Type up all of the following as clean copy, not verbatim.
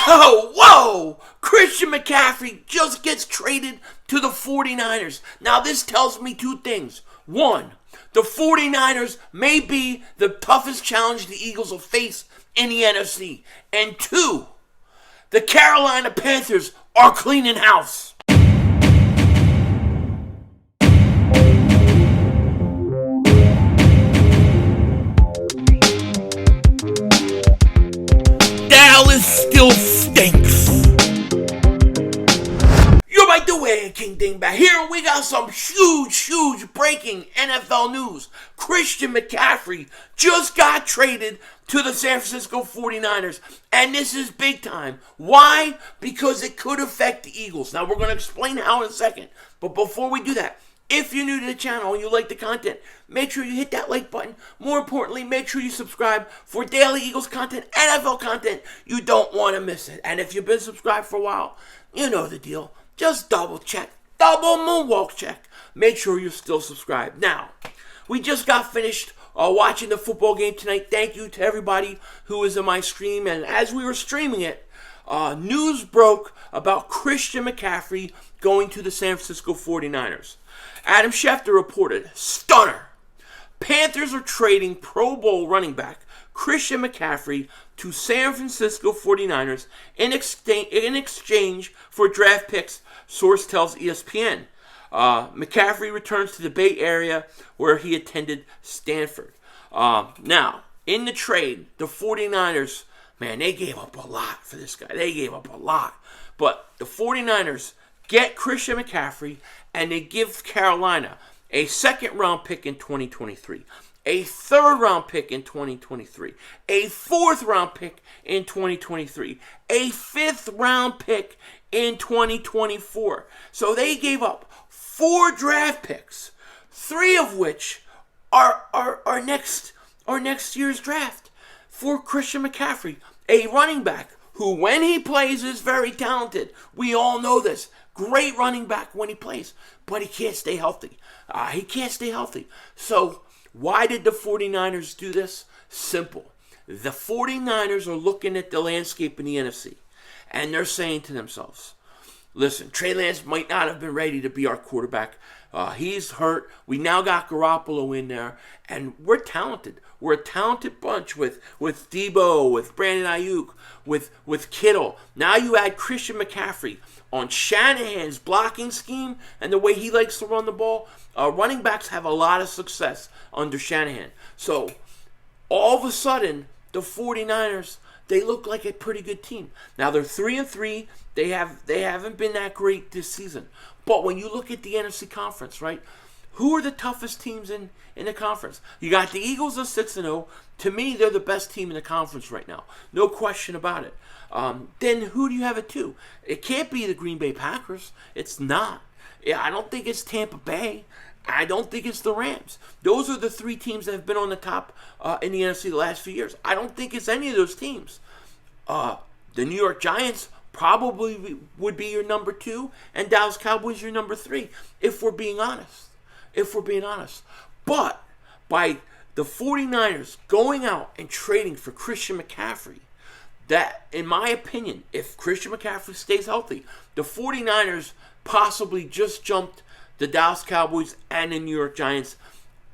Whoa! Christian McCaffrey just gets traded to the 49ers. Now this tells me two things. One, the 49ers may be the toughest challenge the Eagles will face in the NFC. And two, the Carolina Panthers are cleaning house. Dallas still stinks. You're by the way, King Dingbat. Here we got some huge breaking NFL news. Christian McCaffrey just got traded to the San Francisco 49ers. And this is big time. Why? Because it could affect the Eagles. Now we're going to explain how in a second. But before we do that, if you're new to the channel and you like the content, make sure you hit that like button. More importantly, make sure you subscribe for daily Eagles content, NFL content. You don't want to miss it. And if you've been subscribed for a while, you know the deal. Just double check, double moonwalk check. Make sure you're still subscribed. Now, we just got finished watching the football game tonight. Thank you to everybody who was in my stream. And as we were streaming it, news broke about Christian McCaffrey going to the San Francisco 49ers. Adam Schefter reported, stunner, Panthers are trading Pro Bowl running back Christian McCaffrey to San Francisco 49ers in exchange for draft picks, source tells ESPN. McCaffrey returns to the Bay Area where he attended Stanford. Now, in the trade, the 49ers, man, they gave up a lot for this guy. They gave up a lot. But the 49ers get Christian McCaffrey, and they give Carolina a second-round pick in 2023, a third-round pick in 2023, a fourth-round pick in 2023, a fifth-round pick in 2024. So they gave up 4 draft picks, 3 of which are next year's draft for Christian McCaffrey, a running back who, when he plays, is very talented. We all know this. Great running back when he plays, but he can't stay healthy. So why did the 49ers do this? Simple. The 49ers are looking at the landscape in the NFC, and they're saying to themselves, listen, Trey Lance might not have been ready to be our quarterback. He's hurt. We now got Garoppolo in there, and we're talented. We're a talented bunch with Debo, with Brandon Ayuk, with Kittle. Now you add Christian McCaffrey on Shanahan's blocking scheme and the way he likes to run the ball. Running backs have a lot of success under Shanahan. So all of a sudden, the 49ers, they look like a pretty good team. Now they're 3-3. They haven't been that great this season. But when you look at the NFC conference, right? Who are the toughest teams in the conference? You got the Eagles at 6-0. To me, they're the best team in the conference right now. No question about it. Then who do you have at 2? It can't be the Green Bay Packers. It's not. I don't think it's Tampa Bay. I don't think it's the Rams. Those are the 3 teams that have been on the top in the NFC the last few years. I don't think it's any of those teams. The New York Giants probably would be your number 2, and Dallas Cowboys your number 3, if we're being honest. But by the 49ers going out and trading for Christian McCaffrey, that, in my opinion, if Christian McCaffrey stays healthy, the 49ers possibly just jumped the Dallas Cowboys and the New York Giants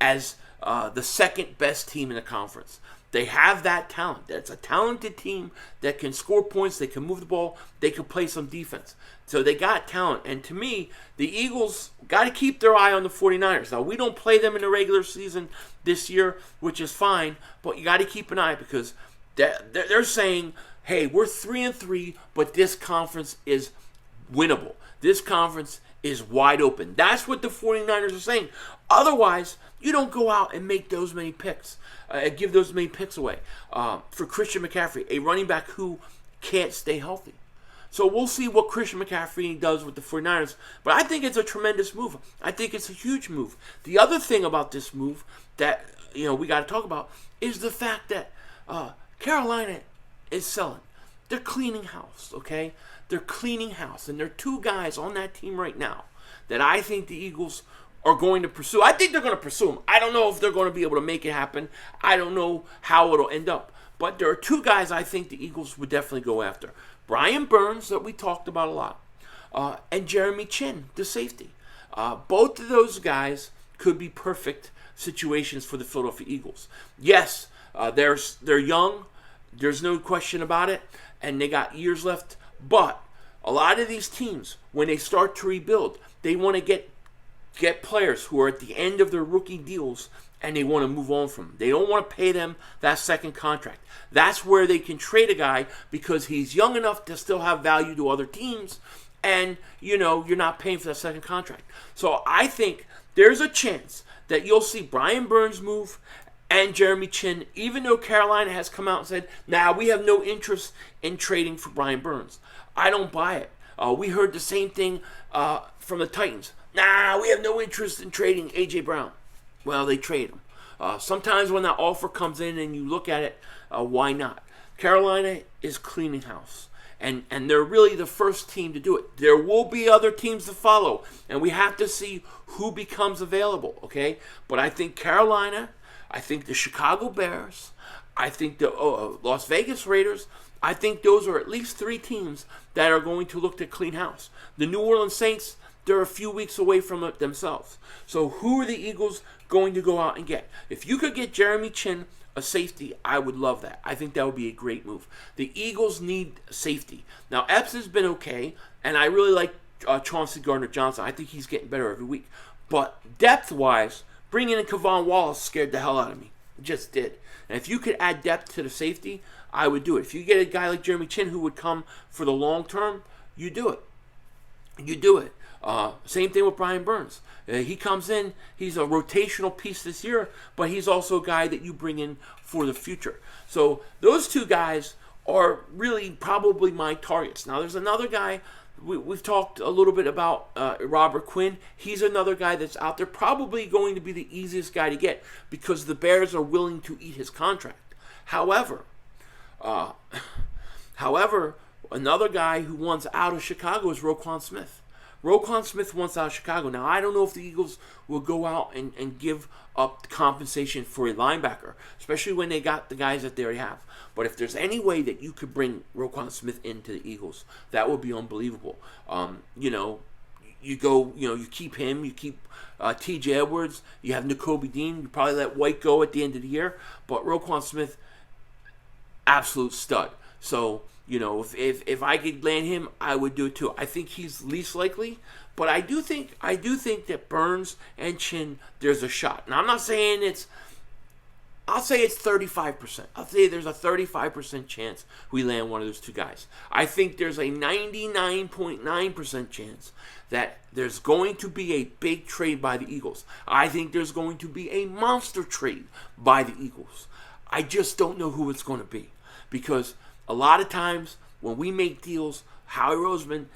as the second best team in the conference. They have that talent. That's a talented team that can score points, they can move the ball, they can play some defense. So they got talent. And to me, the Eagles got to keep their eye on the 49ers. Now, we don't play them in the regular season this year, which is fine, but you got to keep an eye because they're saying, hey, we're 3-3, but this conference is winnable. This conference is wide open. That's what the 49ers are saying. Otherwise, you don't go out and make those many picks, give those many picks away for Christian McCaffrey, a running back who can't stay healthy. So we'll see what Christian McCaffrey does with the 49ers. But I think it's a tremendous move. I think it's a huge move. The other thing about this move that we got to talk about is the fact that Carolina is selling. They're cleaning house, okay? They're cleaning house. And there are 2 guys on that team right now that I think the Eagles are going to pursue. I think they're going to pursue them. I don't know if they're going to be able to make it happen. I don't know how it'll end up. But there are 2 guys I think the Eagles would definitely go after. Brian Burns, that we talked about a lot, and Jeremy Chin, the safety. Both of those guys could be perfect situations for the Philadelphia Eagles. Yes, they're young. There's no question about it, and they got years left. But a lot of these teams, when they start to rebuild, they want to get players who are at the end of their rookie deals, and they want to move on from them. They don't want to pay them that second contract. That's where they can trade a guy because he's young enough to still have value to other teams, and you're not paying for that second contract. So I think there's a chance that you'll see Brian Burns move and Jeremy Chin, even though Carolina has come out and said, nah, we have no interest in trading for Brian Burns. I don't buy it. We heard the same thing from the Titans. Nah, we have no interest in trading A.J. Brown. Well, they trade him. Sometimes when that offer comes in and you look at it, why not? Carolina is cleaning house. And they're really the first team to do it. There will be other teams to follow. And we have to see who becomes available, okay? But I think Carolina, I think the Chicago Bears, I think the Las Vegas Raiders, I think those are at least three teams that are going to look to clean house. The New Orleans Saints, they're a few weeks away from it themselves. So who are the Eagles going to go out and get? If you could get Jeremy Chin, a safety, I would love that. I think that would be a great move. The Eagles need safety. Now, Epps has been okay, and I really like Chauncey Gardner-Johnson. I think he's getting better every week. But depth-wise, bringing in Kevon Wallace scared the hell out of me. It just did. And if you could add depth to the safety, I would do it. If you get a guy like Jeremy Chin who would come for the long term, you do it. You do it. Same thing with Brian Burns. He comes in, he's a rotational piece this year, but he's also a guy that you bring in for the future. So those two guys are really probably my targets. Now there's another guy, we've talked a little bit about Robert Quinn. He's another guy that's out there, probably going to be the easiest guy to get because the Bears are willing to eat his contract. However, another guy who wants out of Chicago is Roquan Smith. Roquan Smith wants out of Chicago. Now, I don't know if the Eagles will go out and give up compensation for a linebacker, especially when they got the guys that they already have. But if there's any way that you could bring Roquan Smith into the Eagles, that would be unbelievable. You keep him, you keep T.J. Edwards, you have Nakobe Dean, you probably let White go at the end of the year, but Roquan Smith, absolute stud. So, if I could land him, I would do it too. I think he's least likely, but I do think that Burns and Chin, there's a shot. Now I'm not saying I'll say it's 35%. I'll say there's a 35% chance we land one of those two guys. I think there's a 99.9% chance that there's going to be a big trade by the Eagles. I think there's going to be a monster trade by the Eagles. I just don't know who it's going to be. Because a lot of times when we make deals, Howie Roseman,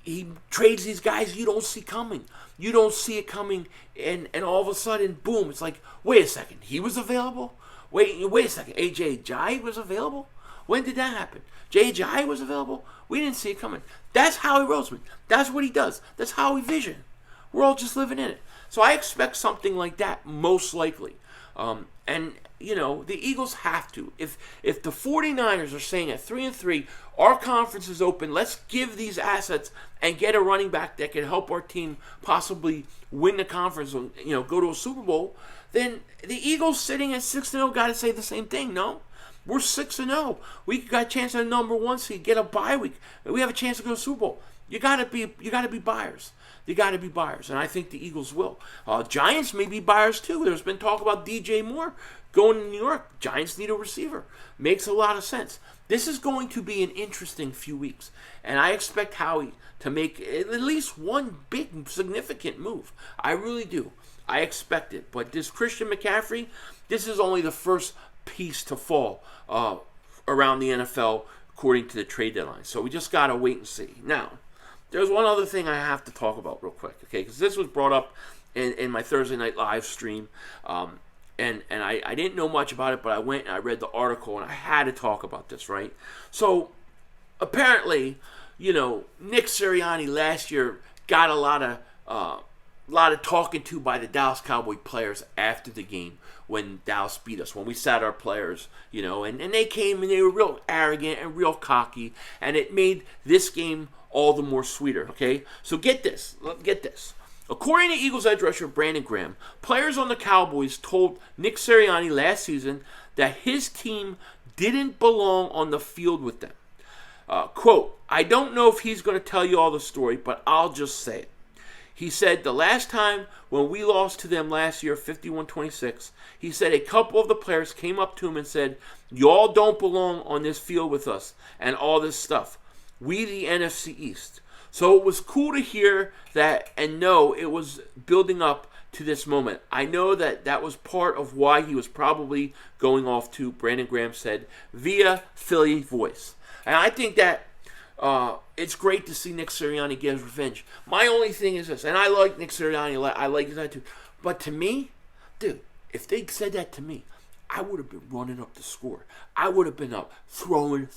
he trades these guys you don't see coming. You don't see it coming, and all of a sudden, boom, it's like, wait a second, he was available? Wait a second, A.J. Jai was available? When did that happen? Jai was available? We didn't see it coming. That's Howie Roseman. That's what he does. That's Howie Vision. We're all just living in it. So I expect something like that, most likely. The Eagles have to. If the 49ers are saying at 3-3, our conference is open, let's give these assets and get a running back that can help our team possibly win the conference and, go to a Super Bowl, then the Eagles sitting at 6-0 got to say the same thing, no? We're 6-0. We got a chance at a number one seed, get a bye week. We have a chance to go to Super Bowl. You gotta be buyers. You got to be buyers, and I think the Eagles will. Giants may be buyers too. There's been talk about DJ Moore going to New York. Giants need a receiver. Makes a lot of sense. This is going to be an interesting few weeks, and I expect Howie to make at least one big, significant move. I really do. I expect it. But this Christian McCaffrey, this is only the first piece to fall around the NFL according to the trade deadline. So we just got to wait and see. Now, there's one other thing I have to talk about real quick, okay? Because this was brought up in my Thursday night live stream, and I didn't know much about it, but I went and I read the article, and I had to talk about this, right? So, apparently, Nick Sirianni last year got a lot of talking to by the Dallas Cowboys players after the game when Dallas beat us, when we sat our players, and they came and they were real arrogant and real cocky, and it made this game all the more sweeter, okay? So get this. According to Eagles edge rusher Brandon Graham, players on the Cowboys told Nick Sirianni last season that his team didn't belong on the field with them. Quote, I don't know if he's going to tell you all the story, but I'll just say it. He said the last time when we lost to them last year, 51-26, he said a couple of the players came up to him and said, y'all don't belong on this field with us and all this stuff. We the NFC East. So it was cool to hear that and know it was building up to this moment. I know that was part of why he was probably going off to, Brandon Graham said, via Philly voice. And I think that it's great to see Nick Sirianni get his revenge. My only thing is this, and I like Nick Sirianni, I like his attitude, but to me, dude, if they said that to me, I would have been running up the score. I would have been up, throwing.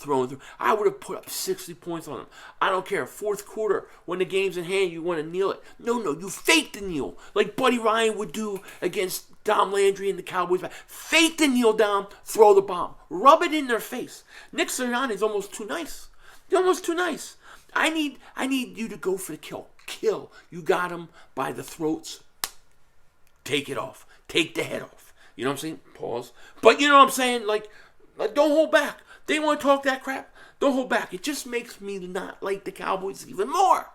I would have put up 60 points on them. I don't care. Fourth quarter, when the game's in hand, you want to kneel it. No, you fake the kneel, like Buddy Ryan would do against Dom Landry and the Cowboys. Fake the kneel down, throw the bomb. Rub it in their face. Nick Sirianni's almost too nice. You're almost too nice. I need you to go for the kill. Kill. You got him by the throats. Take it off. Take the head off. You know what I'm saying? Pause. But you know what I'm saying? Like don't hold back. They want to talk that crap. Don't hold back. It just makes me not like the Cowboys even more.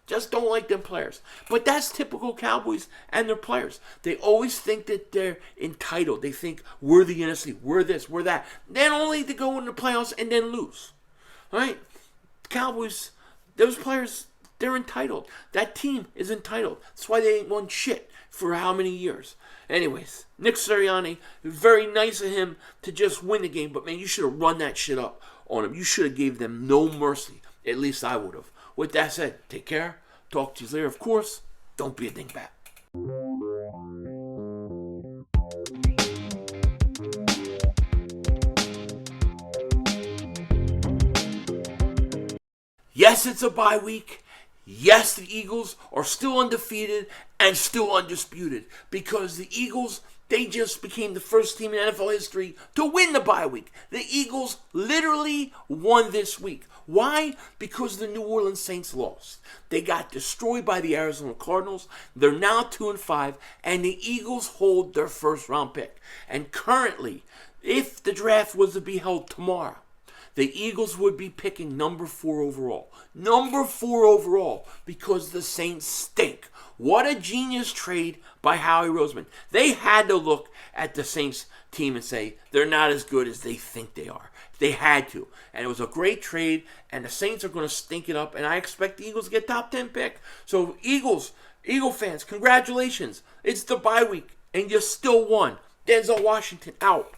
Just don't like them players. But that's typical Cowboys and their players. They always think that they're entitled. They think we're the NFC. We're this. We're that. Then only to go in the playoffs and then lose. All right? Cowboys, those players, they're entitled. That team is entitled. That's why they ain't won shit for how many years. Anyways, Nick Sirianni, very nice of him to just win the game, but man, you should have run that shit up on them. You should have gave them no mercy. At least I would have. With that said, take care. Talk to you later. Of course, don't be a dingbat. Yes, it's a bye week. Yes, the Eagles are still undefeated and still undisputed because the Eagles, they just became the first team in NFL history to win the bye week. The Eagles literally won this week. Why? Because the New Orleans Saints lost. They got destroyed by the Arizona Cardinals. They're now 2-5, and the Eagles hold their first round pick. And currently, if the draft was to be held tomorrow, the Eagles would be picking number 4 overall. Number 4 overall because the Saints stink. What a genius trade by Howie Roseman. They had to look at the Saints team and say they're not as good as they think they are. They had to. And it was a great trade, and the Saints are going to stink it up, and I expect the Eagles to get top 10 pick. So Eagle fans, congratulations. It's the bye week, and you still won. Denzel Washington out.